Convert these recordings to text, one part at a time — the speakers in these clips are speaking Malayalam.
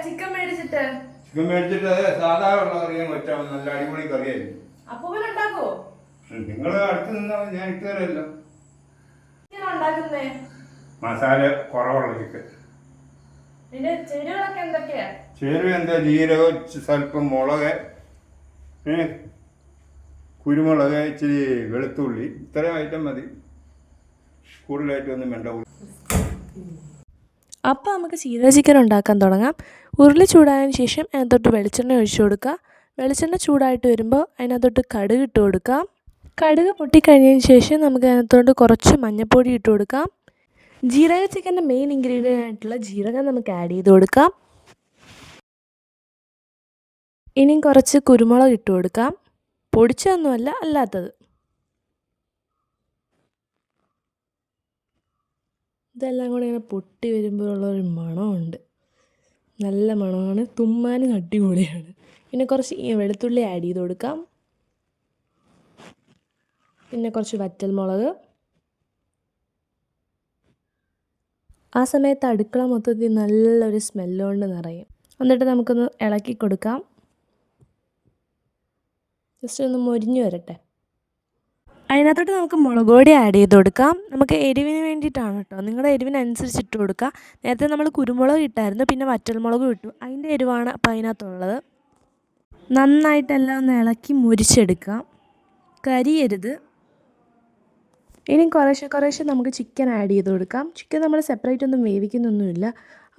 ചിക്കൻ മേടിച്ചിട്ട് സാധാ ഉള്ള കറിയാൻ പറ്റാം. നല്ല അടിപൊളി കറിയായിരുന്നു. അപ്പൂപ്പനുണ്ടാക്കോ? നിങ്ങൾ അടുത്ത് നിന്നാൽ ഞാൻ ഇട്ടുതരല്ലോ. ഉണ്ടാക്കുന്നേ മസാല കുറവുള്ള ചിക്കൻ. ചേരുവകളൊക്കെ എന്തൊക്കെയാ? ചേരുവ എന്താ? ജീരകം, സ്വല്പം മുളക്, കുരുമുളക്, ഇച്ചിരി വെളുത്തുള്ളി, ഇത്രയും ഐറ്റം മതി. കൂടുതലായിട്ടൊന്നും വേണ്ട. അപ്പോൾ നമുക്ക് ചീര ചിക്കൻ ഉണ്ടാക്കാൻ തുടങ്ങാം. ഉരുളി ചൂടായതിന് ശേഷം അതിനകത്തോട്ട് വെളിച്ചെണ്ണ ഒഴിച്ചു കൊടുക്കുക. വെളിച്ചെണ്ണ ചൂടായിട്ട് വരുമ്പോൾ അതിനകത്തോട്ട് കടുക് ഇട്ട് കൊടുക്കാം. കടുക് പൊട്ടിക്കഴിഞ്ഞതിന് ശേഷം നമുക്ക് അതിനകത്തോട്ട് കുറച്ച് മഞ്ഞൾപ്പൊടി ഇട്ട് കൊടുക്കാം. ജീരക ചിക്കൻ്റെ മെയിൻ ഇൻഗ്രീഡിയൻ്റ് ആയിട്ടുള്ള ജീരകം നമുക്ക് ആഡ് ചെയ്ത് കൊടുക്കാം. ഇനിയും കുറച്ച് കുരുമുളക് ഇട്ട് കൊടുക്കാം. പൊടിച്ചതൊന്നുമല്ല, അല്ലാത്തത്. ഇതെല്ലാം കൂടി ഇങ്ങനെ പൊട്ടി വരുമ്പോഴുള്ളൊരു മണമുണ്ട്. നല്ല മണമാണ്. തുമ്മാനും അടിപൊളിയാണ്. പിന്നെ കുറച്ച് വെളുത്തുള്ളി ആഡ് ചെയ്ത് കൊടുക്കാം. പിന്നെ കുറച്ച് വറ്റൽമുളക്. ആ സമയത്ത് അടുക്കള മൊത്തത്തിൽ നല്ലൊരു സ്മെല്ലുകൊണ്ട് നിറയും. എന്നിട്ട് നമുക്കൊന്ന് ഇളക്കി കൊടുക്കാം. ജസ്റ്റ് ഒന്ന് മൊരിഞ്ഞ് വരട്ടെ. അതിനകത്തോട്ട് നമുക്ക് മുളക് പൊടി ആഡ് ചെയ്ത് കൊടുക്കാം. നമുക്ക് എരിവിന് വേണ്ടിയിട്ടാണ് കേട്ടോ. നിങ്ങളുടെ എരിവിനനുസരിച്ച് ഇട്ട് കൊടുക്കുക. നേരത്തെ നമ്മൾ കുരുമുളക് ഇട്ടായിരുന്നു, പിന്നെ വറ്റൽമുളകും ഇട്ടു. അതിൻ്റെ എരിവാണ് അപ്പോൾ അതിനകത്തുള്ളത്. നന്നായിട്ടെല്ലാം ഒന്ന് ഇളക്കി മുരിച്ചെടുക്കാം. കരിയരുത്. ഇനി കുറേശ്ശെ നമുക്ക് ചിക്കൻ ആഡ് ചെയ്ത് കൊടുക്കാം. ചിക്കൻ നമ്മൾ സെപ്പറേറ്റ് ഒന്നും വേവിക്കുന്നൊന്നുമില്ല.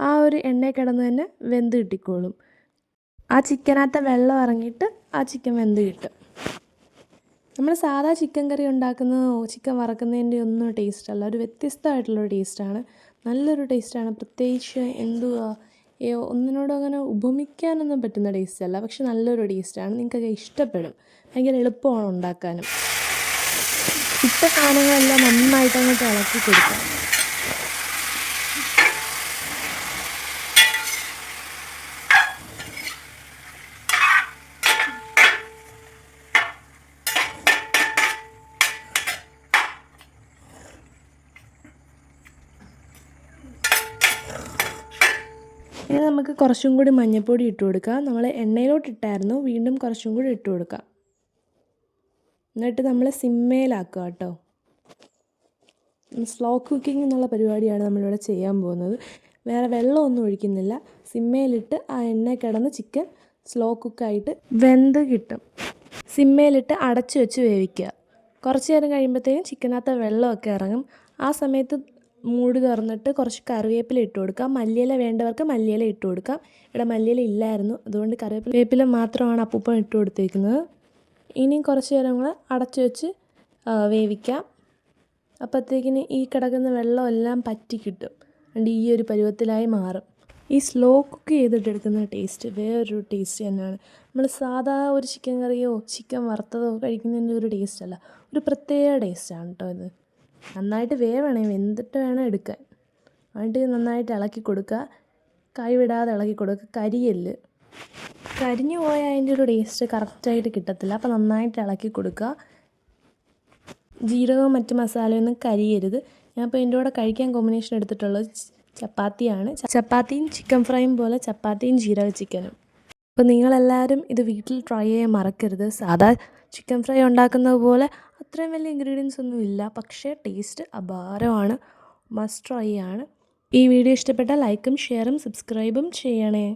ആ ഒരു എണ്ണയിൽ കിടന്ന് തന്നെ വെന്ത് കിട്ടിക്കോളും. ആ ചിക്കനകത്തെ വെള്ളം ഇറങ്ങിയിട്ട് ആ ചിക്കൻ വെന്ത് കിട്ടും. നമ്മൾ സാധാ ചിക്കൻ കറി ഉണ്ടാക്കുന്നതോ ചിക്കൻ വറക്കുന്നതിൻ്റെ ഒന്നും ടേസ്റ്റല്ല. ഒരു വ്യത്യസ്തമായിട്ടുള്ളൊരു ടേസ്റ്റാണ്. നല്ലൊരു ടേസ്റ്റാണ്. പ്രത്യേകിച്ച് ഒന്നിനോടും അങ്ങനെ ഉപമിക്കാനൊന്നും പറ്റുന്ന ടേസ്റ്റല്ല. പക്ഷെ നല്ലൊരു ടേസ്റ്റാണ്. നിങ്ങൾക്കൊക്കെ ഇഷ്ടപ്പെടും. ഭയങ്കര എളുപ്പമാണ് ഉണ്ടാക്കാനും. ഇട്ട സാധനങ്ങളെല്ലാം നന്നായിട്ട് അങ്ങോട്ട് ഇളക്കി കൊടുക്കാം. ഇനി നമുക്ക് കുറച്ചും കൂടി മഞ്ഞൾപ്പൊടി ഇട്ട് കൊടുക്കാം. നമ്മൾ എണ്ണയിലോട്ട് ഇട്ടായിരുന്നു. വീണ്ടും കുറച്ചും കൂടി ഇട്ട് കൊടുക്കാം. എന്നിട്ട് നമ്മൾ സിമ്മേലാക്കുക കേട്ടോ. സ്ലോ കുക്കിംഗ് എന്നുള്ള പരിപാടിയാണ് നമ്മളിവിടെ ചെയ്യാൻ പോകുന്നത്. വേറെ വെള്ളമൊന്നും ഒഴിക്കുന്നില്ല. സിമ്മേലിട്ട് ആ എണ്ണ കിടന്ന് ചിക്കൻ സ്ലോ കുക്കായിട്ട് വെന്ത് കിട്ടും. സിമ്മേലിട്ട് അടച്ചു വെച്ച് വേവിക്കുക. കുറച്ച് നേരം കഴിയുമ്പോഴത്തേക്കും ചിക്കനകത്ത് വെള്ളമൊക്കെ ഇറങ്ങും. ആ സമയത്ത് മൂടി തുറന്നിട്ട് കുറച്ച് കറിവേപ്പില ഇട്ട് കൊടുക്കാം. മല്ലിയില വേണ്ടവർക്ക് മല്ലിയില ഇട്ട് കൊടുക്കാം. ഇവിടെ മല്ലിയില ഇല്ലായിരുന്നു, അതുകൊണ്ട് കറിവേപ്പില മാത്രമാണ് അപ്പൂപ്പൻ ഇട്ട് കൊടുത്തേക്കുന്നത്. ഇനിയും കുറച്ച് നേരം കൂടെ അടച്ചു വെച്ച് വേവിക്കാം. അപ്പോഴത്തേക്കിന് ഈ കിടക്കുന്ന വെള്ളമെല്ലാം പറ്റി കിട്ടും. അതുകൊണ്ട് ഈ ഒരു പരുവത്തിലായി മാറും. ഈ സ്ലോ കുക്ക് ചെയ്തിട്ടെടുക്കുന്ന ടേസ്റ്റ് വേറൊരു ടേസ്റ്റ് തന്നെയാണ്. നമ്മൾ സാധാ ഒരു ചിക്കൻ കറിയോ ചിക്കൻ വറുത്തതോ കഴിക്കുന്നതിൻ്റെ ഒരു ടേസ്റ്റല്ല. ഒരു പ്രത്യേക ടേസ്റ്റാണ് കേട്ടോ ഇത്. നന്നായിട്ട് വേവണേ, വെന്തിട്ട് വേണം എടുക്കാൻ. എന്നിട്ട് നന്നായിട്ട് ഇളക്കി കൊടുക്കുക. കൈ വിടാതെ ഇളക്കി കൊടുക്കുക. കരിഞ്ഞു പോയാൽ അതിൻ്റെ ഒരു ടേസ്റ്റ് കറക്റ്റായിട്ട് കിട്ടത്തില്ല. അപ്പോൾ നന്നായിട്ട് ഇളക്കി കൊടുക്കുക. ജീരകവും മറ്റ് മസാലയൊന്നും കരിയരുത്. ഞാനിപ്പോൾ ഇതിൻ്റെ കൂടെ കഴിക്കാൻ കോമ്പിനേഷൻ എടുത്തിട്ടുള്ളത് ചപ്പാത്തിയാണ്. ചപ്പാത്തിയും ചിക്കൻ ഫ്രൈയും പോലെ ചപ്പാത്തിയും ജീരക ചിക്കനും. അപ്പോൾ നിങ്ങളെല്ലാവരും ഇത് വീട്ടിൽ ട്രൈ ചെയ്യാൻ മറക്കരുത്. സാധാ ചിക്കൻ ഫ്രൈ ഉണ്ടാക്കുന്നത് പോലെ അത്രയും വലിയ ഇൻഗ്രീഡിയൻസ് ഒന്നും ഇല്ല, പക്ഷേ ടേസ്റ്റ് അപാരമാണ്. മസ്റ്റ് ട്രൈ ആണ്. ഈ വീഡിയോ ഇഷ്ടപ്പെട്ടാൽ ലൈക്കും ഷെയറും സബ്സ്ക്രൈബും ചെയ്യണേ.